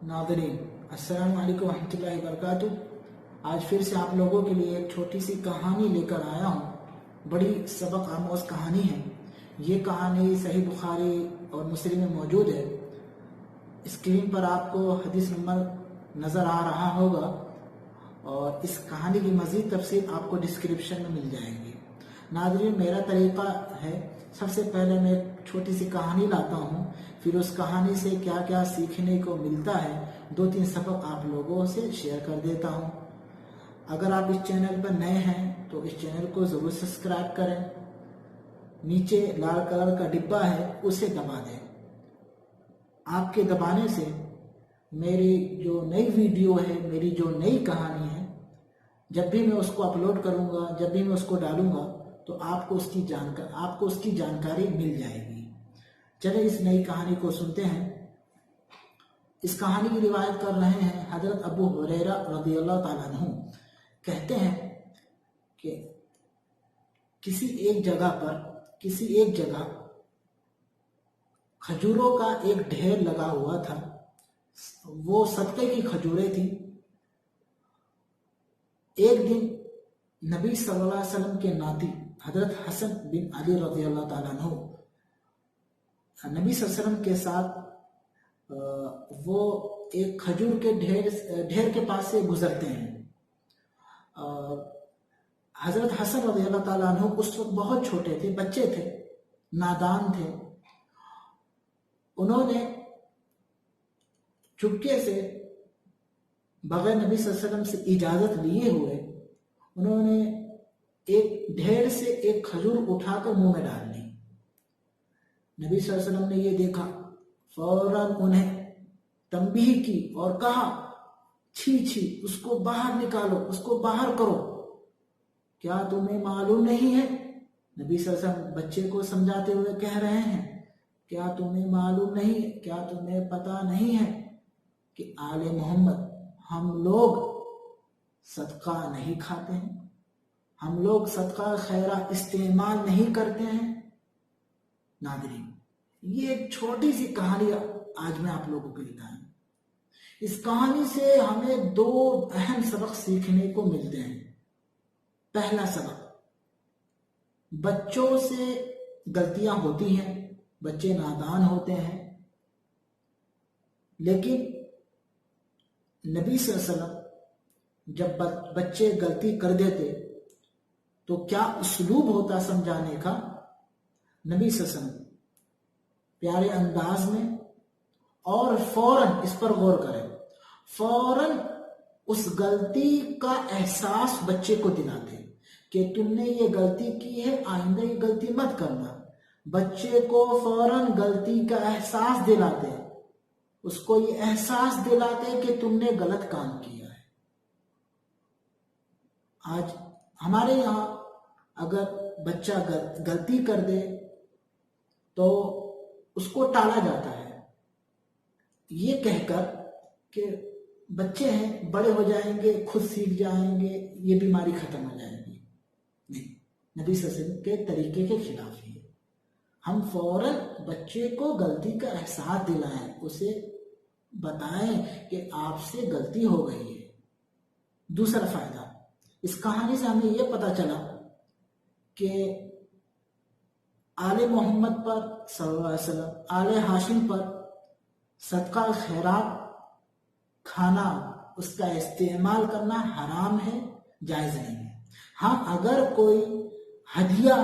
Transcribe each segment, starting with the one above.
नाज़रीन, अस्सलामु अलैकुम रहमतुल्लाहि व बरकातुहू। आज फिर से आप लोगों के लिए एक छोटी सी कहानी लेकर आया हूँ। बड़ी सबक आमोज कहानी है। ये कहानी सही बुखारी और मुस्लिम में मौजूद है। स्क्रीन पर आपको हदीस नंबर नज़र आ रहा होगा और इस कहानी की मज़ीद तफसील आपको डिस्क्रिप्शन में मिल जाएगी। नाज़रीन, मेरा तरीक़ा है, सबसे पहले मैं एक छोटी सी कहानी लाता हूँ, फिर उस कहानी से क्या क्या सीखने को मिलता है, 2-3 सबक आप लोगों से शेयर कर देता हूँ। अगर आप इस चैनल पर नए हैं तो इस चैनल को ज़रूर सब्सक्राइब करें। नीचे लाल कलर का डिब्बा है, उसे दबा दें। आपके दबाने से मेरी जो नई वीडियो है, मेरी जो नई कहानी है, जब भी मैं उसको अपलोड करूँगा, जब भी मैं उसको डालूँगा तो आपको उसकी जानकारी मिल जाएगी। चले इस नई कहानी को सुनते हैं। इस कहानी की रिवायत कर रहे हैं हजरत अबू हुरैरा रज़ियल्लाहु ताला अन्हु। कहते हैं कि किसी एक जगह खजूरों का एक ढेर लगा हुआ था। वो सदके की खजूरें थी। एक दिन नबी सल्लल्लाहु अलैहि वसल्लम के नाती हजरत हसन बिन अली रज़ियल्लाहु ताला अन्हु नबी सल्लल्लाहु अलैहि वसल्लम के साथ वो एक खजूर के ढेर के पास से गुजरते हैं। हजरत हसन रज़ियल्लाहु ताला अन्हु उस वक्त बहुत छोटे थे, बच्चे थे, नादान थे। उन्होंने चुपके से बगैर नबी सल्लल्लाहु अलैहि वसल्लम से इजाजत लिए हुए उन्होंने एक ढेर से एक खजूर उठाकर मुंह में डाल ली। नबी सल्लल्लाहु अलैहि वसल्लम ने ये देखा, फौरन उन्हें तंबीह की और कहा, छी छी, उसको बाहर निकालो, उसको बाहर करो। क्या तुम्हें मालूम नहीं है? नबी सल्लल्लाहु अलैहि वसल्लम बच्चे को समझाते हुए कह रहे हैं, क्या तुम्हें मालूम नहीं है, क्या तुम्हें पता नहीं है कि आले मोहम्मद हम लोग सदका नहीं खाते हैं, हम लोग सदका खैरा इस्तेमाल नहीं करते हैं। नाज़रीन, ये एक छोटी सी कहानी आज मैं आप लोगों को बताऊं। इस कहानी से हमें 2 अहम सबक सीखने को मिलते हैं। पहला सबक, बच्चों से गलतियां होती हैं, बच्चे नादान होते हैं, लेकिन नबी सल्लल्लाहु अलैहि वसल्लम जब बच्चे गलती कर देते तो क्या उसलूब होता समझाने का। नबी सल्लल्लाहु अलैहि वसल्लम प्यारे अंदाज में और फौरन, इस पर गौर करें, फौरन उस गलती का एहसास बच्चे को दिलाते कि तुमने ये गलती की है, आइंदा ये गलती मत करना। बच्चे को फौरन गलती का एहसास दिलाते, उसको ये एहसास दिलाते कि तुमने गलत काम किया है। आज हमारे यहाँ अगर बच्चा गलती कर दे तो उसको टाला जाता है, ये कहकर कि बच्चे हैं, बड़े हो जाएंगे, खुद सीख जाएंगे, ये बीमारी खत्म हो जाएगी। नहीं, नबी सल्लल्लाहु अलैहि वसल्लम के तरीके के खिलाफ है। हम फौरन बच्चे को गलती का एहसास दिलाएं, उसे बताएं कि आपसे गलती हो गई है। दूसरा फायदा, इस कहानी से हमें यह पता चला कि आले मोहम्मद पर सल्लल्लाहु अलैहि वसल्लम, आले हाशिम पर सदका खैरात खाना, उसका इस्तेमाल करना हराम है, जायज़ नहीं है। हाँ, अगर कोई हदिया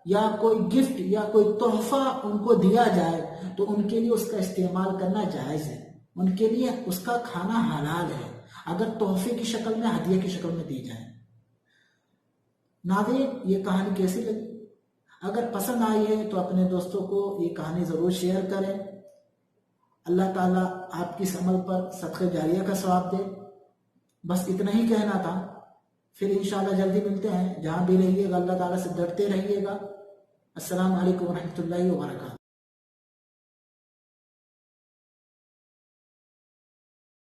या कोई गिफ्ट या कोई तोहफा उनको दिया जाए तो उनके लिए उसका इस्तेमाल करना जायज़ है, उनके लिए उसका खाना हलाल है, अगर तोहफे की शक्ल में, हदिया की शक्ल में दी जाए। नाज़रीन, ये कहानी कैसी लगी? अगर पसंद आई है तो अपने दोस्तों को ये कहानी ज़रूर शेयर करें। अल्लाह ताला आपकी इस अमल पर सदक़े जारिया का सवाब दे। बस इतना ही कहना था। फिर इंशाअल्लाह जल्दी मिलते हैं। जहाँ भी रहिएगा अल्लाह ताला से डरते रहिएगा। अस्सलामु अलैकुम रहमतुल्लाहि व बरकातुहू।